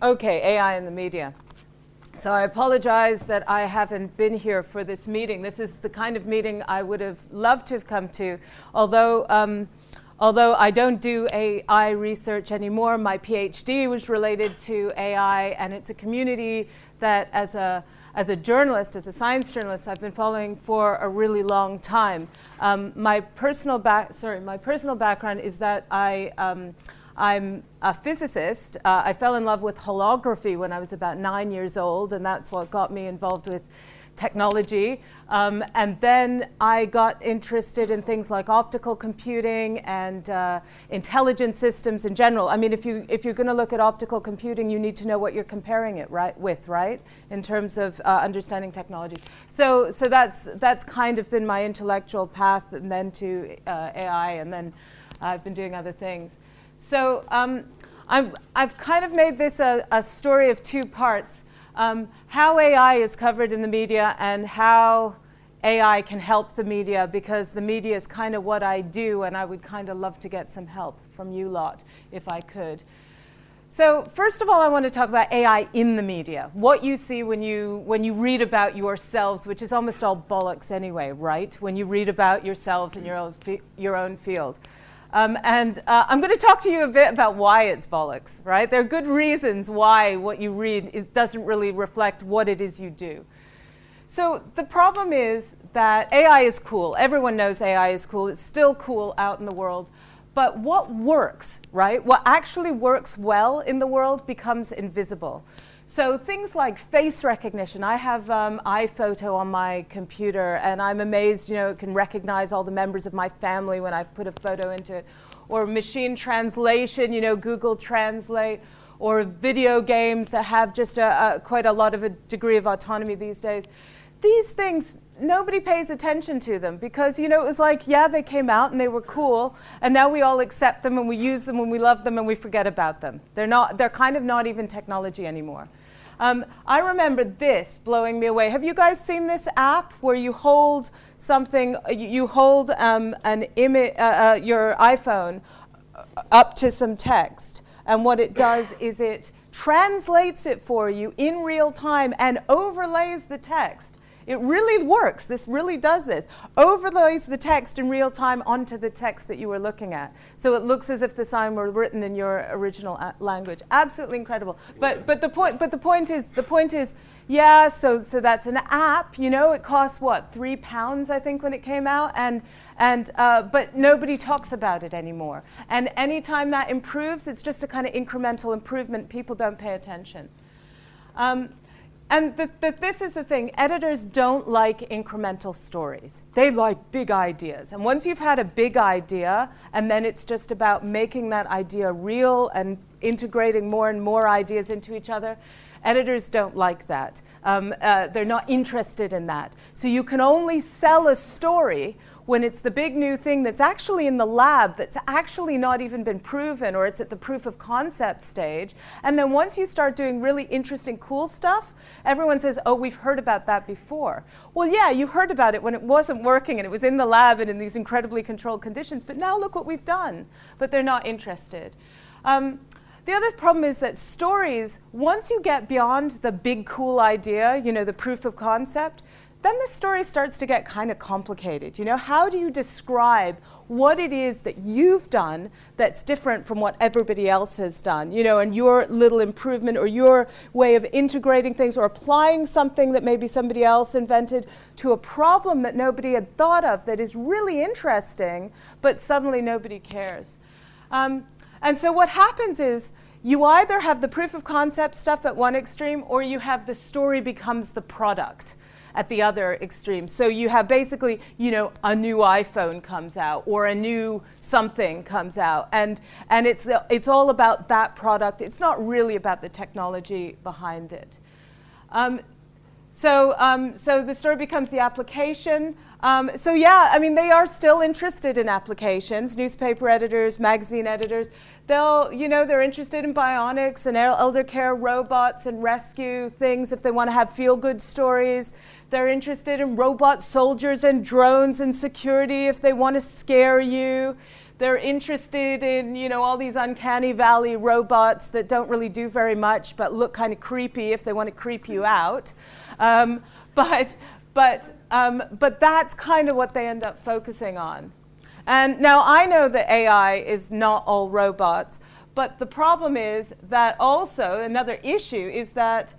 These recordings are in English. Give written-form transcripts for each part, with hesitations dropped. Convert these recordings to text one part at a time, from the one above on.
Okay, AI in the media. So I apologize that I haven't been here for this meeting. This is the kind of meeting I would have loved to have come to, although I don't do AI research anymore. My PhD was related to AI, and it's a community that as a journalist, as a science journalist, I've been following for a really long time. My personal background is that I'm a physicist. I fell in love with holography when I was about 9 years old, and that's what got me involved with technology. And then I got interested in things like optical computing and intelligent systems in general. I mean, if you're going to look at optical computing, you need to know what you're comparing it with, right? In terms of understanding technology. So that's kind of been my intellectual path, and then to AI, and then I've been doing other things. So I've kind of made this a story of two parts. How AI is covered in the media and how AI can help the media, because the media is kind of what I do, and I would kind of love to get some help from you lot if I could. So first of all, I want to talk about AI in the media. What you see when you read about yourselves, which is almost all bollocks anyway, right? When you read about yourselves in your own field. And I'm going to talk to you a bit about why it's bollocks, right? There are good reasons why what you read doesn't really reflect what it is you do. So the problem is that AI is cool. Everyone knows AI is cool. It's still cool out in the world. But what works, right? What actually works well in the world becomes invisible. So things like face recognition. I have iPhoto on my computer, and I'm amazed, it can recognize all the members of my family when I put a photo into it. Or machine translation, Google Translate, or video games that have just quite a lot of a degree of autonomy these days. These things, nobody pays attention to them because, it was like, yeah, they came out and they were cool, and now we all accept them and we use them and we love them and we forget about them. They're kind of not even technology anymore. I remember this blowing me away. Have you guys seen this app where you hold something, you hold an image, your iPhone up to some text, and what it does is it translates it for you in real time and overlays the text. It really works. This really does this. Overlays the text in real time onto the text that you were looking at. So it looks as if the sign were written in your original language. Absolutely incredible. But the point is, yeah, so that's an app, it costs what, £3 I think when it came out, but nobody talks about it anymore. And anytime that improves, it's just a kind of incremental improvement. People don't pay attention. And this is the thing, editors don't like incremental stories. They like big ideas. And once you've had a big idea, and then it's just about making that idea real and integrating more and more ideas into each other, editors don't like that. They're not interested in that. So you can only sell a story when it's the big new thing that's actually in the lab, that's actually not even been proven, or it's at the proof of concept stage. And then once you start doing really interesting, cool stuff, everyone says, oh, we've heard about that before. Well, yeah, you heard about it when it wasn't working and it was in the lab and in these incredibly controlled conditions, but now look what we've done. But they're not interested. The other problem is that stories, once you get beyond the big, cool idea, the proof of concept, then the story starts to get kind of complicated. How do you describe what it is that you've done that's different from what everybody else has done, and your little improvement or your way of integrating things or applying something that maybe somebody else invented to a problem that nobody had thought of that is really interesting, but suddenly nobody cares. And so what happens is you either have the proof of concept stuff at one extreme, or you have the story becomes the product at the other extreme. So you have basically, a new iPhone comes out or a new something comes out, and it's all about that product. It's not really about the technology behind it. So the story becomes the application. So yeah, I mean, they are still interested in applications. Newspaper editors, magazine editors, they're interested in bionics and elder care robots and rescue things if they want to have feel-good stories. They're interested in robot soldiers and drones and security if they want to scare you. They're interested in, you know, all these uncanny valley robots that don't really do very much but look kind of creepy if they want to creep you out. But that's kind of what they end up focusing on. And now I know that AI is not all robots, but the problem is that also another issue is that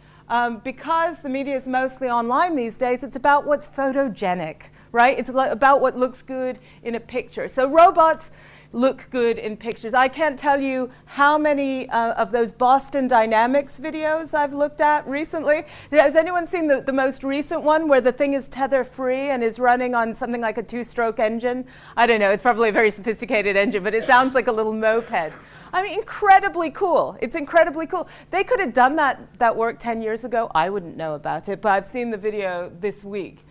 because the media is mostly online these days, it's about what's photogenic, right? It's about what looks good in a picture. So robots look good in pictures. I can't tell you how many of those Boston Dynamics videos I've looked at recently. Has anyone seen the most recent one where the thing is tether-free and is running on something like a 2-stroke engine? I don't know, it's probably a very sophisticated engine, but it sounds like a little moped. I mean, incredibly cool. It's incredibly cool. They could have done that work 10 years ago. I wouldn't know about it, but I've seen the video this week.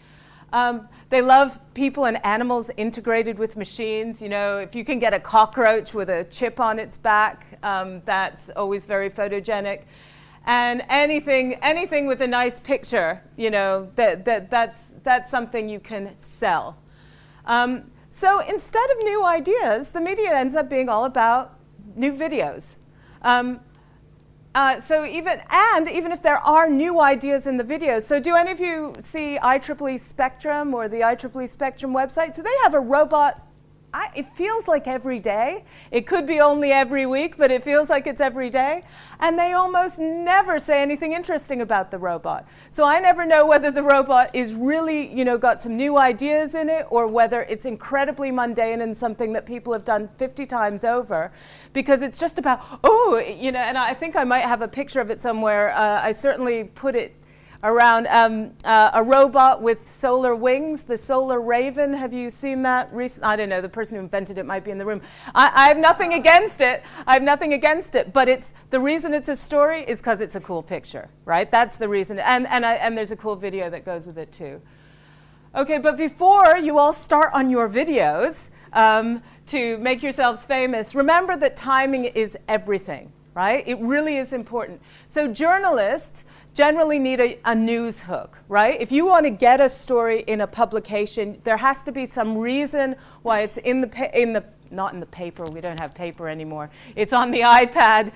They love people and animals integrated with machines. You know, if you can get a cockroach with a chip on its back, that's always very photogenic. And anything with a nice picture, you know, that's something you can sell. So instead of new ideas, the media ends up being all about new videos. So even if there are new ideas in the videos, so do any of you see IEEE Spectrum or the IEEE Spectrum website? So they have a robot. It feels like every day. It could be only every week, but it feels like it's every day. And they almost never say anything interesting about the robot. So I never know whether the robot is really, you know, got some new ideas in it, or whether it's incredibly mundane and something that people have done 50 times over, because it's just about, oh, you know, and I think I might have a picture of it somewhere. I certainly put it around a robot with solar wings, the Solar Raven. Have you seen that recently? I don't know, the person who invented it might be in the room. I have nothing against it. I have nothing against it, but the reason it's a story is because it's a cool picture, right? That's the reason, and there's a cool video that goes with it too. Okay, but before you all start on your videos to make yourselves famous, remember that timing is everything, right? It really is important. So journalists generally need a news hook, right? If you want to get a story in a publication, there has to be some reason why it's not in the paper, we don't have paper anymore. It's on the iPad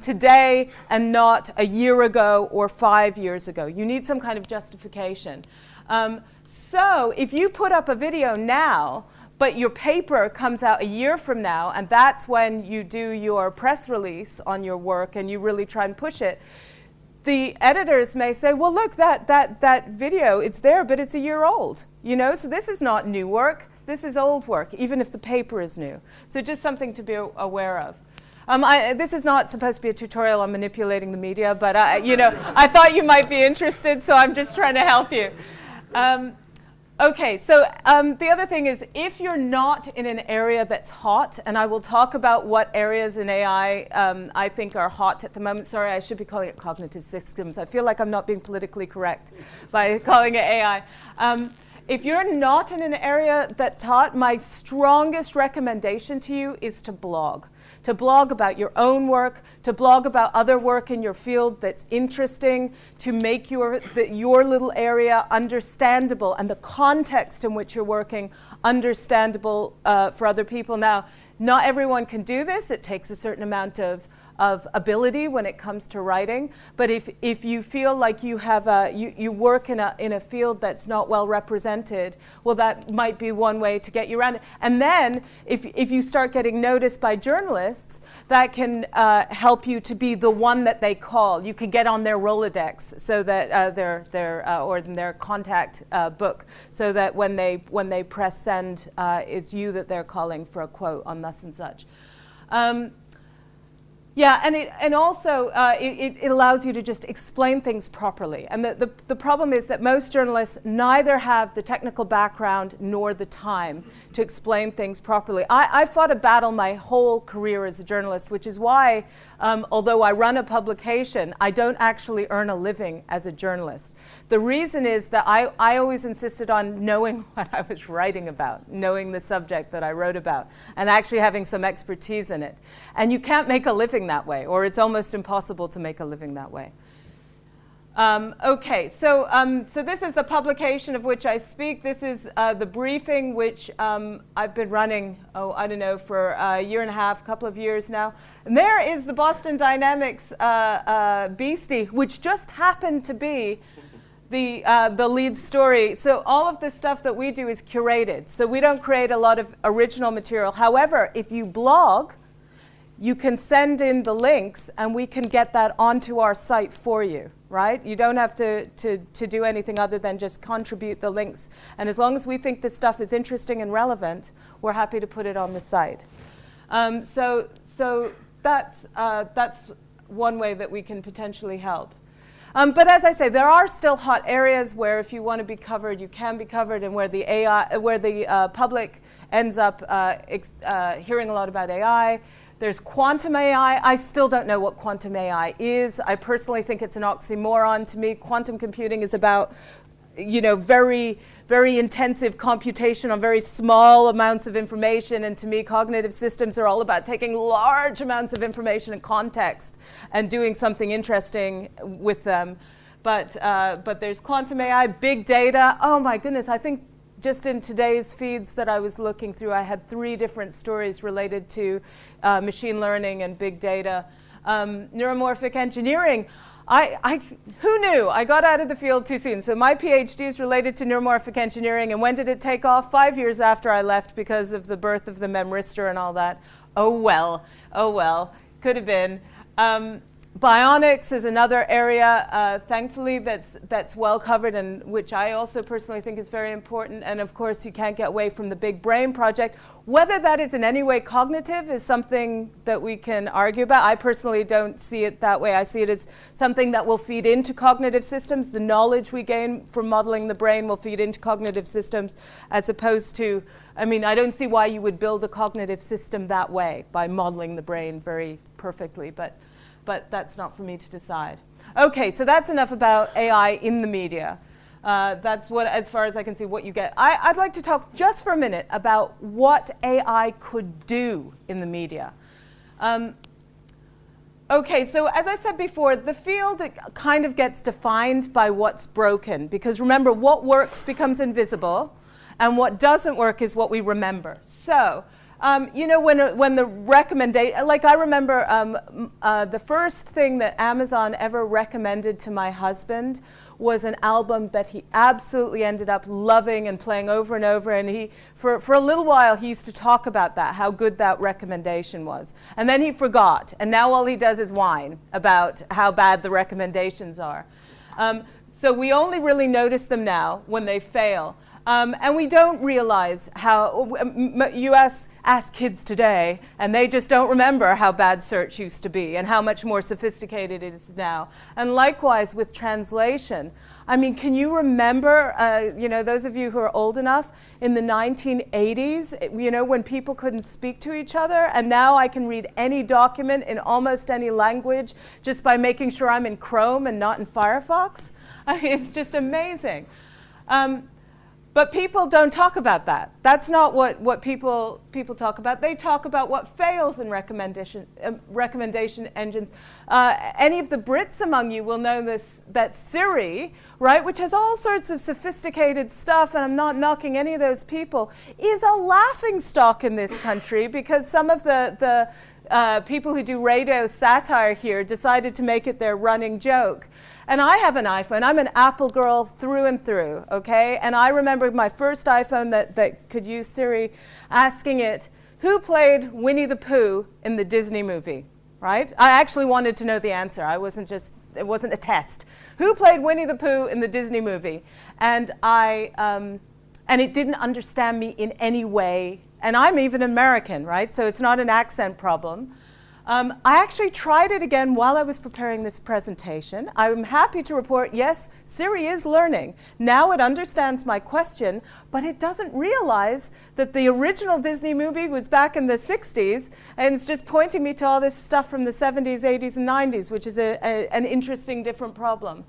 today and not a year ago or 5 years ago. You need some kind of justification. So if you put up a video now, but your paper comes out a year from now, and that's when you do your press release on your work and you really try and push it, the editors may say, well, look, that video, it's there, but it's a year old, you know? So this is not new work, this is old work, even if the paper is new. So just something to be aware of. This is not supposed to be a tutorial on manipulating the media, but you know, I thought you might be interested, so I'm just trying to help you. Okay, so the other thing is, if you're not in an area that's hot, and I will talk about what areas in AI I think are hot at the moment. Sorry, I should be calling it cognitive systems. I feel like I'm not being politically correct by calling it AI. If you're not in an area that's hot, my strongest recommendation to you is to blog. To blog about your own work, to blog about other work in your field that's interesting, to make your little area understandable and the context in which you're working understandable for other people. Now, not everyone can do this. It takes a certain amount of ability when it comes to writing, but if you feel like you have you work in a field that's not well represented, well, that might be one way to get you around it. And then if you start getting noticed by journalists, that can help you to be the one that they call. You can get on their Rolodex, so that or in their contact book, so that when they press send, it's you that they're calling for a quote on thus and such. Yeah, and also it allows you to just explain things properly. And the problem is that most journalists neither have the technical background nor the time to explain things properly. I fought a battle my whole career as a journalist, which is why, although I run a publication, I don't actually earn a living as a journalist. The reason is that I always insisted on knowing what I was writing about, knowing the subject that I wrote about, and actually having some expertise in it. And you can't make a living that way, or it's almost impossible to make a living that way. Okay, so this is the publication of which I speak. This is the briefing, which I've been running, I don't know, for a year and a half, couple of years now. And there is the Boston Dynamics beastie, which just happened to be the lead story. So all of the stuff that we do is curated. So we don't create a lot of original material. However, if you blog, you can send in the links and we can get that onto our site for you, right? You don't have to do anything other than just contribute the links. And as long as we think this stuff is interesting and relevant, we're happy to put it on the site. So that's one way that we can potentially help. But as I say, there are still hot areas where if you want to be covered, you can be covered, and where the public ends up hearing a lot about AI. There's quantum AI. I still don't know what quantum AI is. I personally think it's an oxymoron. To me, quantum computing is about, very, very intensive computation on very small amounts of information. And to me, cognitive systems are all about taking large amounts of information and context and doing something interesting with them. But there's quantum AI, big data. Oh my goodness, I think just in today's feeds that I was looking through, I had 3 different stories related to machine learning and big data. Neuromorphic engineering, who knew? I got out of the field too soon. So my PhD is related to neuromorphic engineering, and when did it take off? 5 years after I left because of the birth of the memristor and all that. Oh well, could have been. Bionics is another area, thankfully, that's well covered, and which I also personally think is very important. And of course, you can't get away from the big brain project. Whether that is in any way cognitive is something that we can argue about. I personally don't see it that way. I see it as something that will feed into cognitive systems. The knowledge we gain from modeling the brain will feed into cognitive systems, as opposed to, I don't see why you would build a cognitive system that way, by modeling the brain very perfectly. But that's not for me to decide. Okay, so that's enough about AI in the media. That's what, as far as I can see, what you get. I'd like to talk just for a minute about what AI could do in the media. Okay, so as I said before, the field kind of gets defined by what's broken, because remember, what works becomes invisible, and what doesn't work is what we remember. So, when the recommendation, like I remember the first thing that Amazon ever recommended to my husband was an album that he absolutely ended up loving and playing over and over. And he, for a little while, he used to talk about that, how good that recommendation was. And then he forgot. And now all he does is whine about how bad the recommendations are. So we only really notice them now when they fail. And we don't realize how, you ask kids today, and they just don't remember how bad search used to be and how much more sophisticated it is now. And likewise with translation. Can you remember, those of you who are old enough, in the 1980s, when people couldn't speak to each other, and now I can read any document in almost any language just by making sure I'm in Chrome and not in Firefox? It's just amazing. But people don't talk about that. That's not what people talk about. They talk about what fails in recommendation engines. Any of the Brits among you will know that Siri, right, which has all sorts of sophisticated stuff, and I'm not knocking any of those people, is a laughingstock in this country because some of the people who do radio satire here decided to make it their running joke. And I have an iPhone. I'm an Apple girl through and through, okay? And I remember my first iPhone that could use Siri, asking it, who played Winnie the Pooh in the Disney movie, right? I actually wanted to know the answer. It wasn't a test. Who played Winnie the Pooh in the Disney movie? And and it didn't understand me in any way. And I'm even American, right? So it's not an accent problem. I actually tried it again while I was preparing this presentation. I'm happy to report, yes, Siri is learning. Now it understands my question, but it doesn't realize that the original Disney movie was back in the 60s, and it's just pointing me to all this stuff from the 70s, 80s, and 90s, which is an interesting, different problem.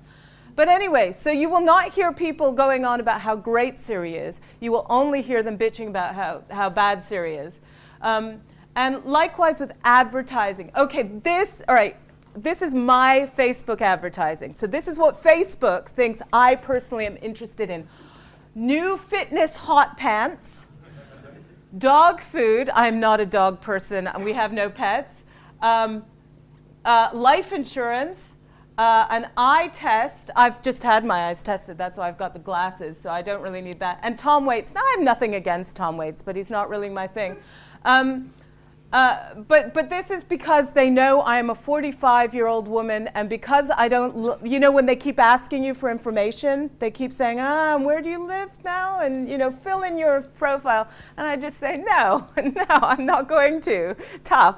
But anyway, so you will not hear people going on about how great Siri is. You will only hear them bitching about how bad Siri is. And likewise with advertising. Okay, all right, this is my Facebook advertising. So this is what Facebook thinks I personally am interested in. New fitness hot pants, dog food. I'm not a dog person. We have no pets. Life insurance, an eye test. I've just had my eyes tested. That's why I've got the glasses, so I don't really need that. And Tom Waits. Now, I have nothing against Tom Waits, but he's not really my thing. But this is because they know I am a 45-year-old woman, and because I don't, you know, when they keep asking you for information, they keep saying, where do you live now? And, you know, fill in your profile. And I just say, no, I'm not going to. Tough.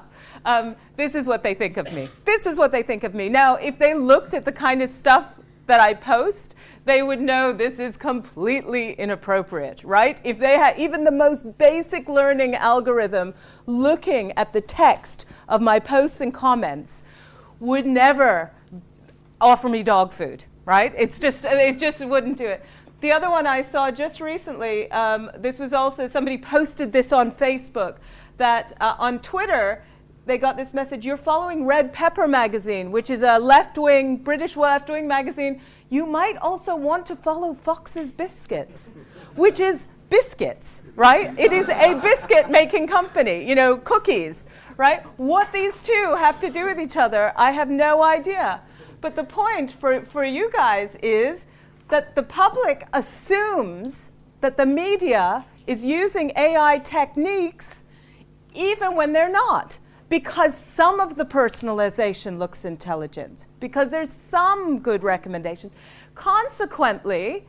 This is what they think of me. This is what they think of me. Now, if they looked at the kind of stuff that I post, they would know this is completely inappropriate, right? If they had even the most basic learning algorithm looking at the text of my posts and comments would never offer me dog food, right? It just wouldn't do it. The other one I saw just recently, this was also, somebody posted this on Facebook, that on Twitter, they got this message, you're following Red Pepper magazine, which is a left-wing, British left-wing magazine. You might also want to follow Fox's Biscuits, which is biscuits, right? It is a biscuit-making company, you know, cookies, right? What these two have to do with each other, I have no idea. But the point for you guys is that the public assumes that the media is using AI techniques even when they're not. Because some of the personalization looks intelligent, because there's some good recommendation. Consequently,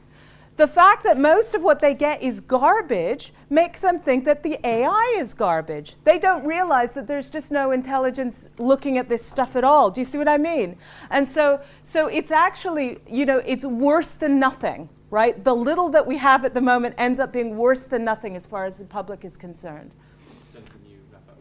the fact that most of what they get is garbage makes them think that the AI is garbage. They don't realize that there's just no intelligence looking at this stuff at all. Do you see what I mean? And so it's actually, you know, it's worse than nothing, right? The little that we have at the moment ends up being worse than nothing as far as the public is concerned.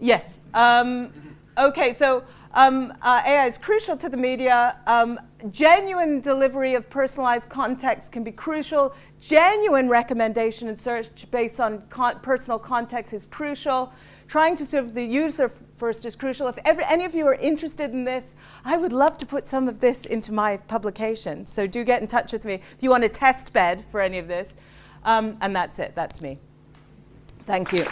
Yes. Okay, so AI is crucial to the media. Genuine delivery of personalized context can be crucial. Genuine recommendation and search based on personal context is crucial. Trying to serve the user first is crucial. If any of you are interested in this, I would love to put some of this into my publication. So do get in touch with me if you want a test bed for any of this. And that's it. That's me. Thank you.